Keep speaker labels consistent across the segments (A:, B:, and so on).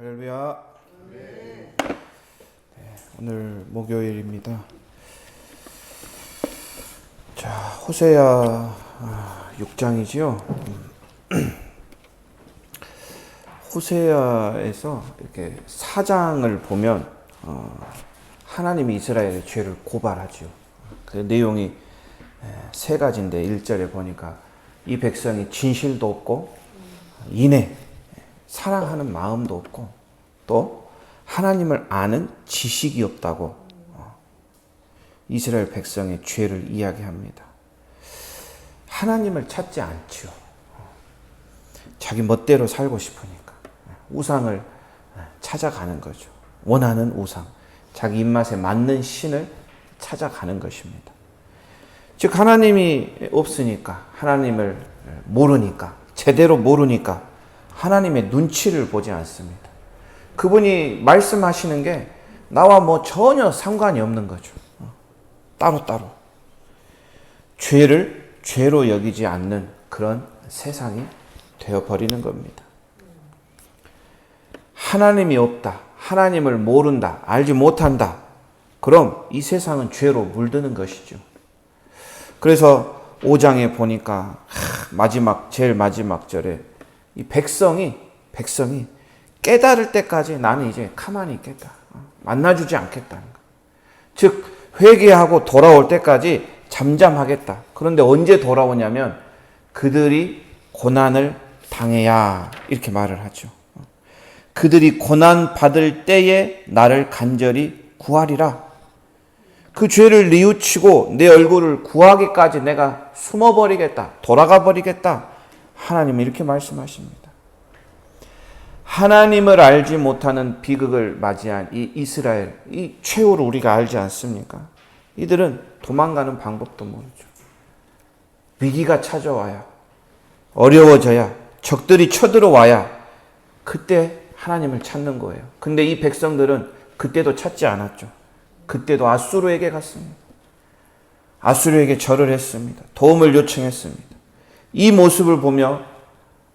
A: 할렐루야. 네, 오늘 목요일입니다. 자, 호세아 6장이지요. 호세아에서 이렇게 4장을 보면 하나님이 이스라엘의 죄를 고발하죠. 그 내용이 세 가지인데 1절에 보니까 이 백성이 진실도 없고 인애, 사랑하는 마음도 없고 또 하나님을 아는 지식이 없다고 이스라엘 백성의 죄를 이야기합니다. 하나님을 찾지 않죠. 자기 멋대로 살고 싶으니까 우상을 찾아가는 거죠. 원하는 우상, 자기 입맛에 맞는 신을 찾아가는 것입니다. 즉 하나님이 없으니까, 하나님을 모르니까, 제대로 모르니까 하나님의 눈치를 보지 않습니다. 그분이 말씀하시는 게 나와 뭐 전혀 상관이 없는 거죠. 따로따로. 죄를 죄로 여기지 않는 그런 세상이 되어버리는 겁니다. 하나님이 없다, 하나님을 모른다, 알지 못한다. 그럼 이 세상은 죄로 물드는 것이죠. 그래서 5장에 보니까 제일 마지막 절에 이 백성이 깨달을 때까지 나는 이제 가만히 있겠다. 만나주지 않겠다는 거. 즉 회개하고 돌아올 때까지 잠잠하겠다. 그런데 언제 돌아오냐면 그들이 고난을 당해야, 이렇게 말을 하죠. 그들이 고난 받을 때에 나를 간절히 구하리라. 그 죄를 뉘우치고 내 얼굴을 구하기까지 내가 숨어버리겠다. 돌아가 버리겠다. 하나님은 이렇게 말씀하십니다. 하나님을 알지 못하는 비극을 맞이한 이 이스라엘, 이 최후를 우리가 알지 않습니까? 이들은 도망가는 방법도 모르죠. 위기가 찾아와야, 어려워져야, 적들이 쳐들어와야 그때 하나님을 찾는 거예요. 근데 이 백성들은 그때도 찾지 않았죠. 그때도 아수르에게 갔습니다. 아수르에게 절을 했습니다. 도움을 요청했습니다. 이 모습을 보며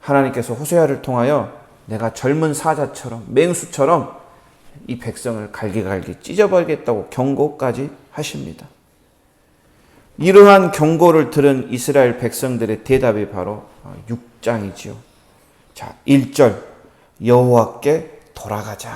A: 하나님께서 호세아를 통하여 내가 젊은 사자처럼, 맹수처럼 이 백성을 갈기갈기 찢어버리겠다고 경고까지 하십니다. 이러한 경고를 들은 이스라엘 백성들의 대답이 바로 6장이지요. 자, 1절 여호와께 돌아가자.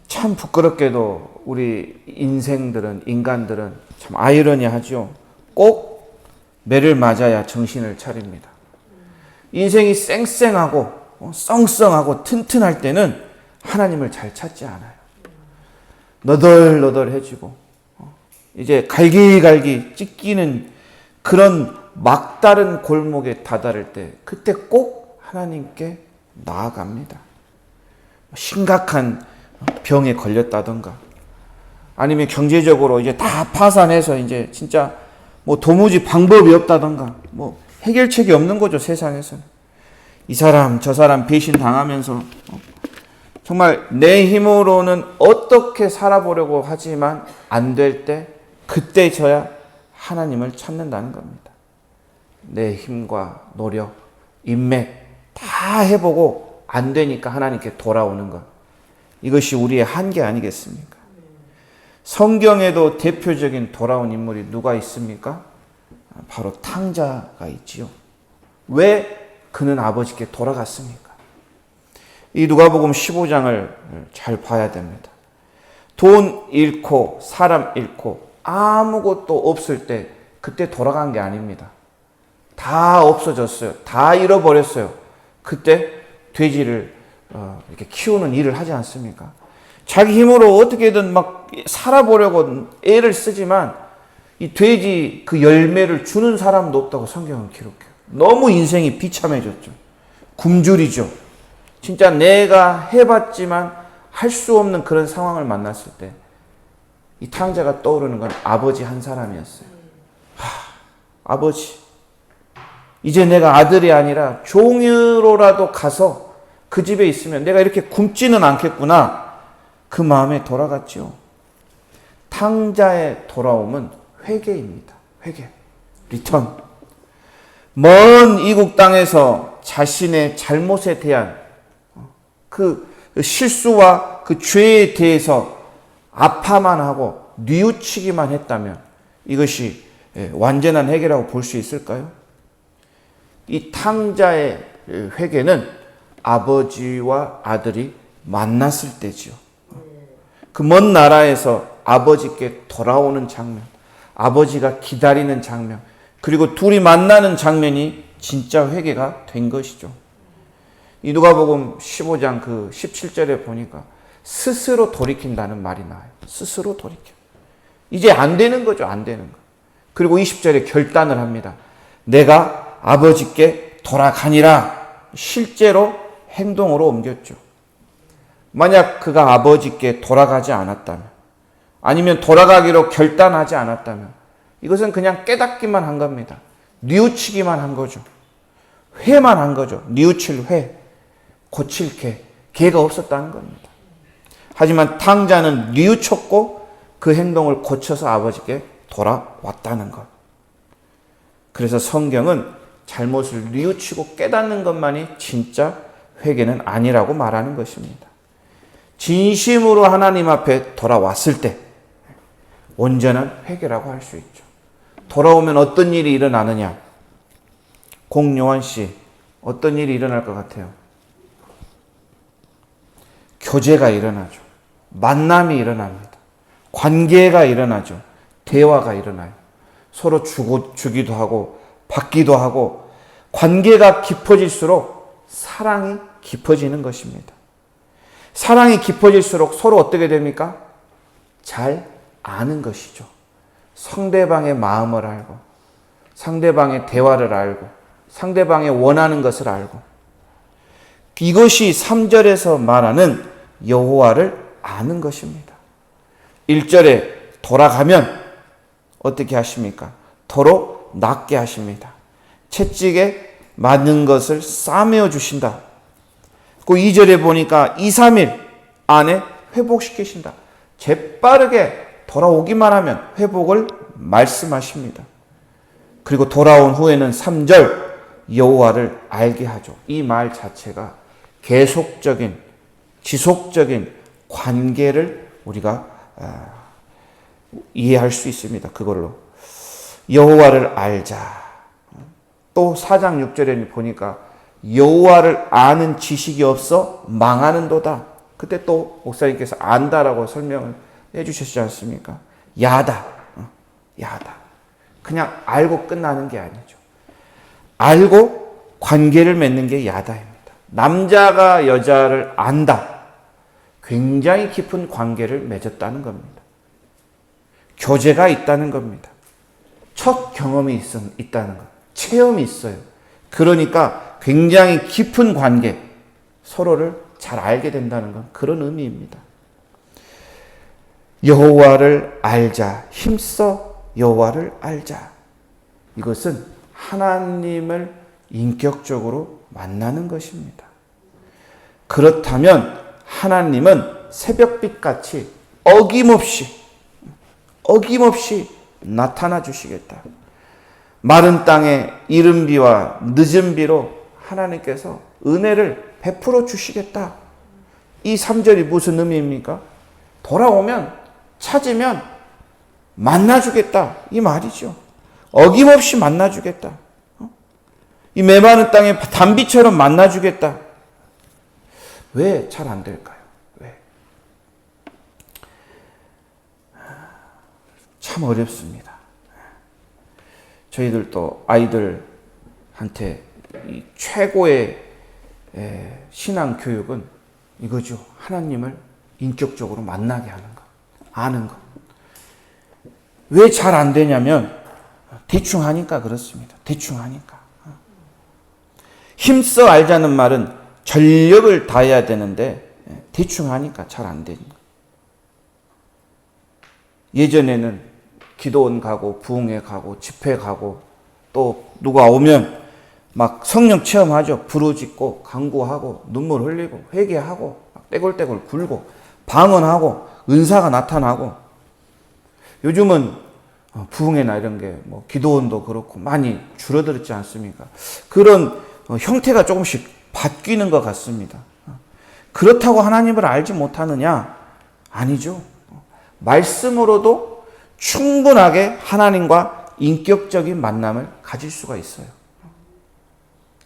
A: 참 부끄럽게도 우리 인간들은 참 아이러니하죠. 꼭 매를 맞아야 정신을 차립니다. 인생이 쌩쌩하고 썽썽하고 튼튼할 때는 하나님을 잘 찾지 않아요. 너덜너덜해지고 이제 갈기갈기 찢기는 그런 막다른 골목에 다다를 때 그때 꼭 하나님께 나아갑니다. 심각한 병에 걸렸다던가 아니면 경제적으로 이제 다 파산해서 이제 진짜 뭐 도무지 방법이 없다던가 뭐 해결책이 없는 거죠, 세상에서는. 이 사람 저 사람 배신 당하면서 정말 내 힘으로는 어떻게 살아보려고 하지만 안 될 때 그때 저야 하나님을 찾는다는 겁니다. 내 힘과 노력, 인맥 다 해보고 안 되니까 하나님께 돌아오는 것. 이것이 우리의 한계 아니겠습니까? 성경에도 대표적인 돌아온 인물이 누가 있습니까? 바로 탕자가 있지요. 왜 그는 아버지께 돌아갔습니까? 이 누가복음 15장을 잘 봐야 됩니다. 돈 잃고 사람 잃고 아무것도 없을 때 그때 돌아간 게 아닙니다. 다 없어졌어요. 다 잃어버렸어요. 그때 돼지를 이렇게 키우는 일을 하지 않습니까? 자기 힘으로 어떻게든 막 살아보려고 애를 쓰지만 이 돼지 그 열매를 주는 사람도 없다고 성경은 기록해요. 너무 인생이 비참해졌죠. 굶주리죠. 진짜 내가 해봤지만 할 수 없는 그런 상황을 만났을 때 이 탕자가 떠오르는 건 아버지 한 사람이었어요. 아버지, 이제 내가 아들이 아니라 종으로라도 가서 그 집에 있으면 내가 이렇게 굶지는 않겠구나. 그 마음에 돌아갔죠. 탕자의 돌아옴은 회개입니다. 회개, 리턴. 먼 이국 땅에서 자신의 잘못에 대한 그 실수와 그 죄에 대해서 아파만 하고 뉘우치기만 했다면 이것이 완전한 회개라고 볼 수 있을까요? 이 탕자의 회개는 아버지와 아들이 만났을 때지요. 그 먼 나라에서 아버지께 돌아오는 장면, 아버지가 기다리는 장면, 그리고 둘이 만나는 장면이 진짜 회개가 된 것이죠. 이 누가복음 15장 그 17절에 보니까 스스로 돌이킨다는 말이 나와요. 스스로 돌이켜. 이제 안 되는 거죠. 안 되는 거. 그리고 20절에 결단을 합니다. 내가 아버지께 돌아가니라. 실제로 행동으로 옮겼죠. 만약 그가 아버지께 돌아가지 않았다면, 아니면 돌아가기로 결단하지 않았다면 이것은 그냥 깨닫기만 한 겁니다. 뉘우치기만 한 거죠. 회만 한 거죠. 뉘우칠 회, 고칠 개가 없었다는 겁니다. 하지만 탕자는 뉘우쳤고 그 행동을 고쳐서 아버지께 돌아왔다는 것. 그래서 성경은 잘못을 뉘우치고 깨닫는 것만이 진짜 회개는 아니라고 말하는 것입니다. 진심으로 하나님 앞에 돌아왔을 때 온전한 회개라고 할 수 있죠. 돌아오면 어떤 일이 일어나느냐? 공요한 씨, 어떤 일이 일어날 것 같아요? 교제가 일어나죠. 만남이 일어납니다. 관계가 일어나죠. 대화가 일어나요. 서로 주기도 하고 받기도 하고 관계가 깊어질수록 사랑이 깊어지는 것입니다. 사랑이 깊어질수록 서로 어떻게 됩니까? 잘 아는 것이죠. 상대방의 마음을 알고 상대방의 대화를 알고 상대방의 원하는 것을 알고 이것이 3절에서 말하는 여호와를 아는 것입니다. 1절에 돌아가면 어떻게 하십니까? 더러 낫게 하십니다. 채찍에 맞는 것을 싸매어 주신다. 그 2절에 보니까 2, 3일 안에 회복시키신다. 재빠르게 돌아오기만 하면 회복을 말씀하십니다. 그리고 돌아온 후에는 3절 여호와를 알게 하죠. 이 말 자체가 계속적인 지속적인 관계를 우리가 이해할 수 있습니다. 그걸로 여호와를 알자. 또 4장 6절에 보니까 여호와를 아는 지식이 없어 망하는도다. 그때 또 목사님께서 안다라고 설명을 해주셨지 않습니까? 야다. 그냥 알고 끝나는 게 아니죠. 알고 관계를 맺는 게 야다입니다. 남자가 여자를 안다. 굉장히 깊은 관계를 맺었다는 겁니다. 교제가 있다는 겁니다. 첫 경험이 있다는 것. 체험이 있어요. 그러니까 굉장히 깊은 관계, 서로를 잘 알게 된다는 건 그런 의미입니다. 여호와를 알자. 힘써 여호와를 알자. 이것은 하나님을 인격적으로 만나는 것입니다. 그렇다면 하나님은 새벽빛같이 어김없이 나타나 주시겠다. 마른 땅에 이른 비와 늦은 비로 하나님께서 은혜를 베풀어 주시겠다. 이 3절이 무슨 의미입니까? 돌아오면, 찾으면 만나주겠다. 이 말이죠. 어김없이 만나주겠다. 이 메마른 땅에 단비처럼 만나주겠다. 왜 잘 안 될까요? 왜? 참 어렵습니다. 저희들도 아이들한테 이 최고의 신앙 교육은 이거죠. 하나님을 인격적으로 만나게 하는 것, 아는 것. 왜 잘 안 되냐면 대충 하니까 그렇습니다. 대충 하니까. 힘써 알자는 말은 전력을 다해야 되는데 대충 하니까 잘 안 되는 거예요. 예전에는 기도원 가고 부흥회 가고 집회 가고 또 누가 오면 막 성령 체험하죠. 부르짖고 간구하고 눈물 흘리고 회개하고 떼굴떼굴 굴고 방언하고 은사가 나타나고 요즘은 부흥회나 이런 게 뭐 기도원도 그렇고 많이 줄어들었지 않습니까? 그런 형태가 조금씩 바뀌는 것 같습니다. 그렇다고 하나님을 알지 못하느냐? 아니죠. 말씀으로도 충분하게 하나님과 인격적인 만남을 가질 수가 있어요.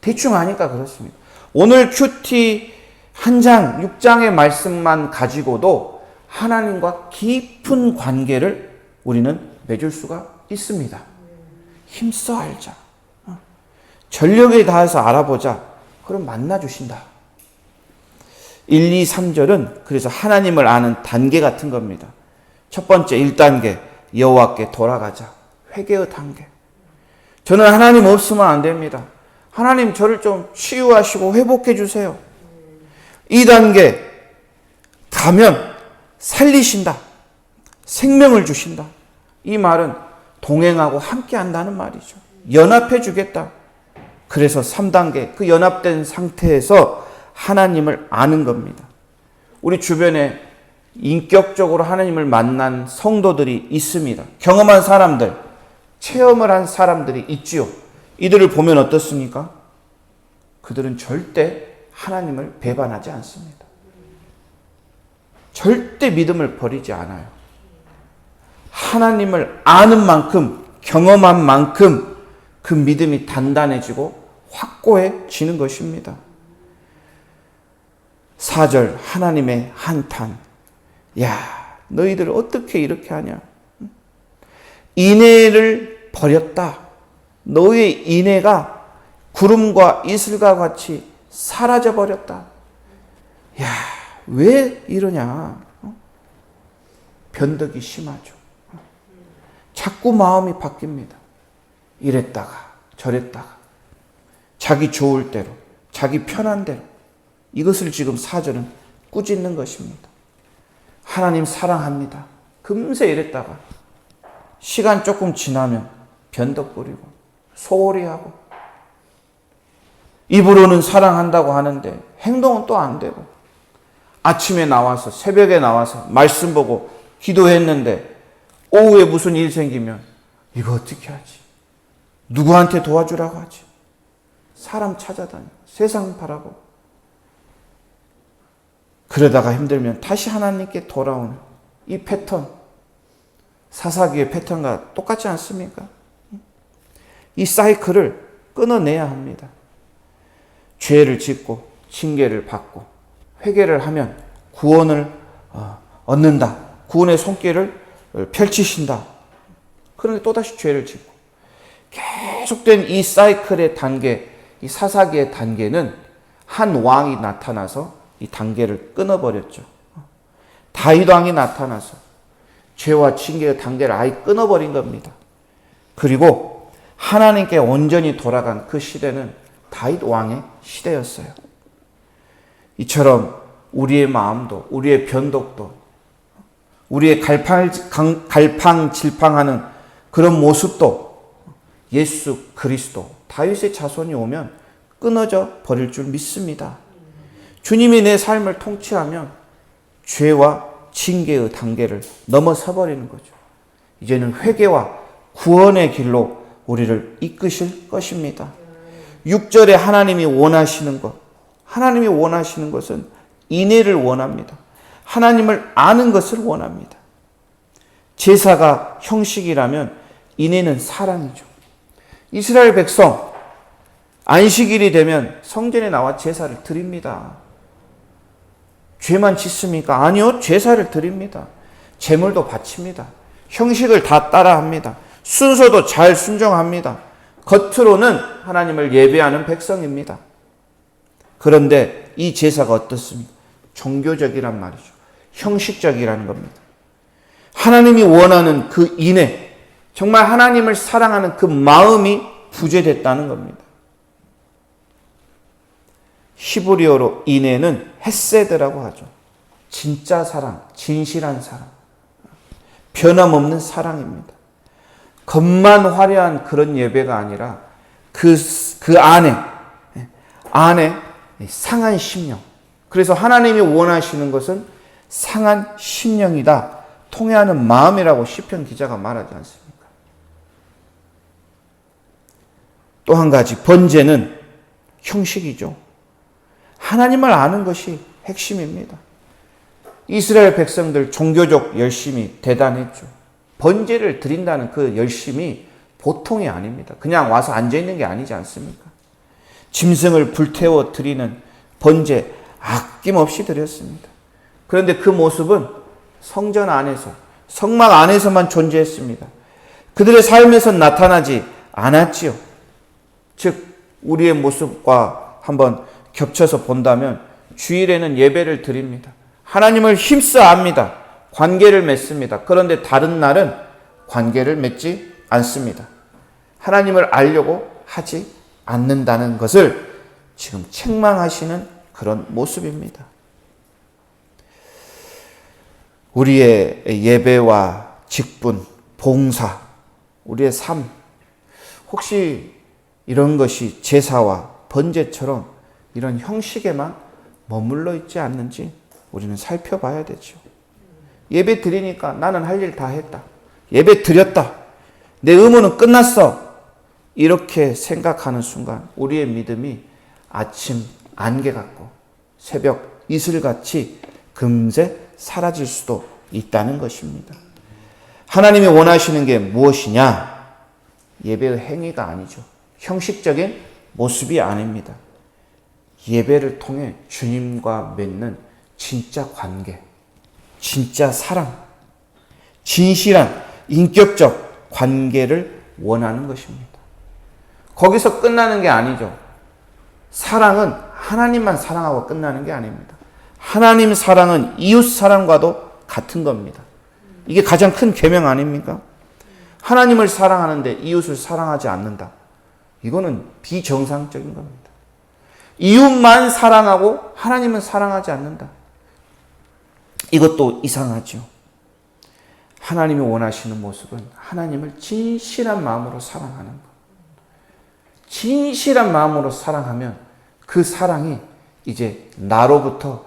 A: 대충 하니까 그렇습니다. 오늘 큐티 한 장, 6장의 말씀만 가지고도 하나님과 깊은 관계를 우리는 맺을 수가 있습니다. 힘써 알자. 전력에 다해서 알아보자. 그럼 만나주신다. 1, 2, 3절은 그래서 하나님을 아는 단계 같은 겁니다. 첫 번째 1단계, 여호와께 돌아가자. 회개의 단계. 저는 하나님 없으면 안 됩니다. 하나님 저를 좀 치유하시고 회복해 주세요. 2단계, 가면 살리신다. 생명을 주신다. 이 말은 동행하고 함께 한다는 말이죠. 연합해 주겠다. 그래서 3단계, 그 연합된 상태에서 하나님을 아는 겁니다. 우리 주변에 인격적으로 하나님을 만난 성도들이 있습니다. 경험한 사람들, 체험을 한 사람들이 있지요. 이들을 보면 어떻습니까? 그들은 절대 하나님을 배반하지 않습니다. 절대 믿음을 버리지 않아요. 하나님을 아는 만큼, 경험한 만큼 그 믿음이 단단해지고 확고해지는 것입니다. 4절, 하나님의 한탄. 야, 너희들 어떻게 이렇게 하냐? 인애를 버렸다. 너의 인애가 구름과 이슬과 같이 사라져 버렸다. 야, 왜 이러냐? 변덕이 심하죠. 자꾸 마음이 바뀝니다. 이랬다가 저랬다가 자기 좋을 대로, 자기 편한 대로. 이것을 지금 4절은 꾸짖는 것입니다. 하나님 사랑합니다. 금세 이랬다가 시간 조금 지나면 변덕 부리고 소홀히 하고 입으로는 사랑한다고 하는데 행동은 또 안 되고 아침에 나와서 새벽에 나와서 말씀 보고 기도했는데 오후에 무슨 일 생기면 이거 어떻게 하지? 누구한테 도와주라고 하지? 사람 찾아다니고 세상 바라고 그러다가 힘들면 다시 하나님께 돌아오는 이 패턴, 사사기의 패턴과 똑같지 않습니까? 이 사이클을 끊어내야 합니다. 죄를 짓고 징계를 받고 회개를 하면 구원을 얻는다. 구원의 손길을 펼치신다. 그런데 또다시 죄를 짓고 계속된 이 사이클의 단계, 이 사사기의 단계는 한 왕이 나타나서 이 단계를 끊어버렸죠. 다윗 왕이 나타나서 죄와 징계의 단계를 아예 끊어버린 겁니다. 그리고 하나님께 온전히 돌아간 그 시대는 다윗 왕의 시대였어요. 이처럼 우리의 마음도, 우리의 변덕도, 우리의 갈팡질팡하는 그런 모습도 예수 그리스도, 다윗의 자손이 오면 끊어져 버릴 줄 믿습니다. 주님이 내 삶을 통치하면 죄와 징계의 단계를 넘어서 버리는 거죠. 이제는 회개와 구원의 길로 우리를 이끄실 것입니다. 6절에 하나님이 원하시는 것, 하나님이 원하시는 것은 인애를 원합니다. 하나님을 아는 것을 원합니다. 제사가 형식이라면 인애는 사랑이죠. 이스라엘 백성 안식일이 되면 성전에 나와 제사를 드립니다. 죄만 짓습니까? 아니요. 제사를 드립니다. 제물도 바칩니다. 형식을 다 따라합니다. 순서도 잘 순종합니다. 겉으로는 하나님을 예배하는 백성입니다. 그런데 이 제사가 어떻습니까? 종교적이란 말이죠. 형식적이라는 겁니다. 하나님이 원하는 그 인애, 정말 하나님을 사랑하는 그 마음이 부재됐다는 겁니다. 히브리어로 인애는 헤세드라고 하죠. 진짜 사랑, 진실한 사랑, 변함없는 사랑입니다. 겉만 화려한 그런 예배가 아니라 그 안에 상한 심령. 그래서 하나님이 원하시는 것은 상한 심령이다. 통회하는 마음이라고 시편 기자가 말하지 않습니까? 또 한 가지, 번제는 형식이죠. 하나님을 아는 것이 핵심입니다. 이스라엘 백성들 종교적 열심이 대단했죠. 번제를 드린다는 그 열심이 보통이 아닙니다. 그냥 와서 앉아있는 게 아니지 않습니까? 짐승을 불태워 드리는 번제 아낌없이 드렸습니다. 그런데 그 모습은 성전 안에서, 성막 안에서만 존재했습니다. 그들의 삶에서 나타나지 않았지요. 즉 우리의 모습과 한번 겹쳐서 본다면 주일에는 예배를 드립니다. 하나님을 힘써 압니다. 관계를 맺습니다. 그런데 다른 날은 관계를 맺지 않습니다. 하나님을 알려고 하지 않는다는 것을 지금 책망하시는 그런 모습입니다. 우리의 예배와 직분, 봉사, 우리의 삶, 혹시 이런 것이 제사와 번제처럼 이런 형식에만 머물러 있지 않는지 우리는 살펴봐야 되죠. 예배 드리니까 나는 할 일 다 했다. 예배 드렸다. 내 의무는 끝났어. 이렇게 생각하는 순간 우리의 믿음이 아침 안개 같고 새벽 이슬같이 금세 사라질 수도 있다는 것입니다. 하나님이 원하시는 게 무엇이냐? 예배의 행위가 아니죠. 형식적인 모습이 아닙니다. 예배를 통해 주님과 맺는 진짜 관계, 진짜 사랑, 진실한 인격적 관계를 원하는 것입니다. 거기서 끝나는 게 아니죠. 사랑은 하나님만 사랑하고 끝나는 게 아닙니다. 하나님 사랑은 이웃 사랑과도 같은 겁니다. 이게 가장 큰 계명 아닙니까? 하나님을 사랑하는데 이웃을 사랑하지 않는다. 이거는 비정상적인 겁니다. 이웃만 사랑하고 하나님은 사랑하지 않는다. 이것도 이상하죠. 하나님이 원하시는 모습은 하나님을 진실한 마음으로 사랑하는 것. 진실한 마음으로 사랑하면 그 사랑이 이제 나로부터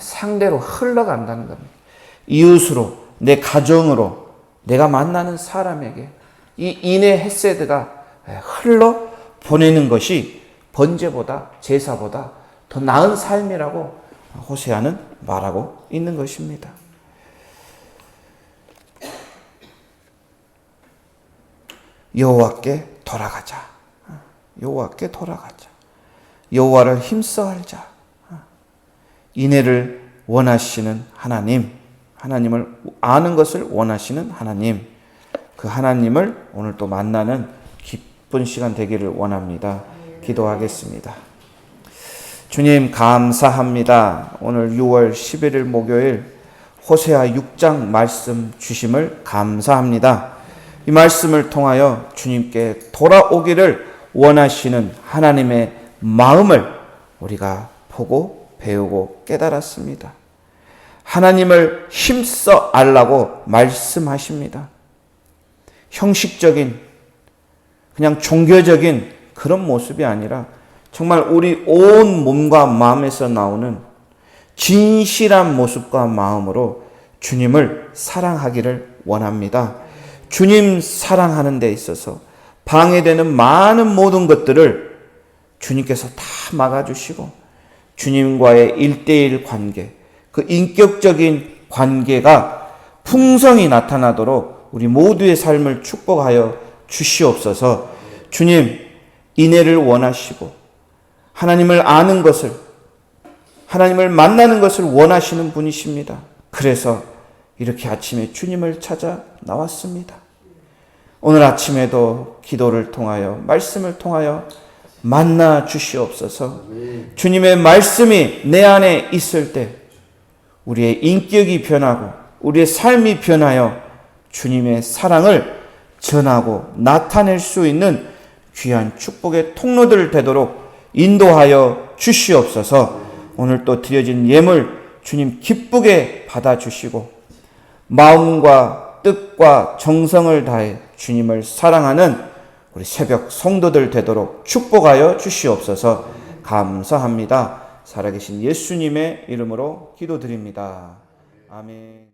A: 상대로 흘러간다는 겁니다. 이웃으로, 내 가정으로, 내가 만나는 사람에게 이 인의 헤세드가 흘러 보내는 것이 번제보다 제사보다 더 나은 삶이라고 호세아는 말하고 있는 것입니다. 여호와께 돌아가자. 여호와께 돌아가자. 여호와를 힘써 알자. 인애를 원하시는 하나님, 하나님을 아는 것을 원하시는 하나님, 그 하나님을 오늘 또 만나는 기쁜 시간 되기를 원합니다. 기도하겠습니다. 주님 감사합니다. 오늘 6월 11일 목요일 호세아 6장 말씀 주심을 감사합니다. 이 말씀을 통하여 주님께 돌아오기를 원하시는 하나님의 마음을 우리가 보고 배우고 깨달았습니다. 하나님을 힘써 알라고 말씀하십니다. 형식적인 그냥 종교적인 그런 모습이 아니라 정말 우리 온 몸과 마음에서 나오는 진실한 모습과 마음으로 주님을 사랑하기를 원합니다. 주님 사랑하는 데 있어서 방해되는 많은 모든 것들을 주님께서 다 막아주시고 주님과의 1:1 관계, 그 인격적인 관계가 풍성히 나타나도록 우리 모두의 삶을 축복하여 주시옵소서. 주님, 인애를 원하시고 하나님을 아는 것을, 하나님을 만나는 것을 원하시는 분이십니다. 그래서 이렇게 아침에 주님을 찾아 나왔습니다. 오늘 아침에도 기도를 통하여, 말씀을 통하여 만나 주시옵소서. 주님의 말씀이 내 안에 있을 때 우리의 인격이 변하고 우리의 삶이 변하여 주님의 사랑을 전하고 나타낼 수 있는 귀한 축복의 통로들 되도록 인도하여 주시옵소서. 오늘 또 드려진 예물 주님 기쁘게 받아주시고 마음과 뜻과 정성을 다해 주님을 사랑하는 우리 새벽 성도들 되도록 축복하여 주시옵소서. 감사합니다. 살아계신 예수님의 이름으로 기도드립니다. 아멘.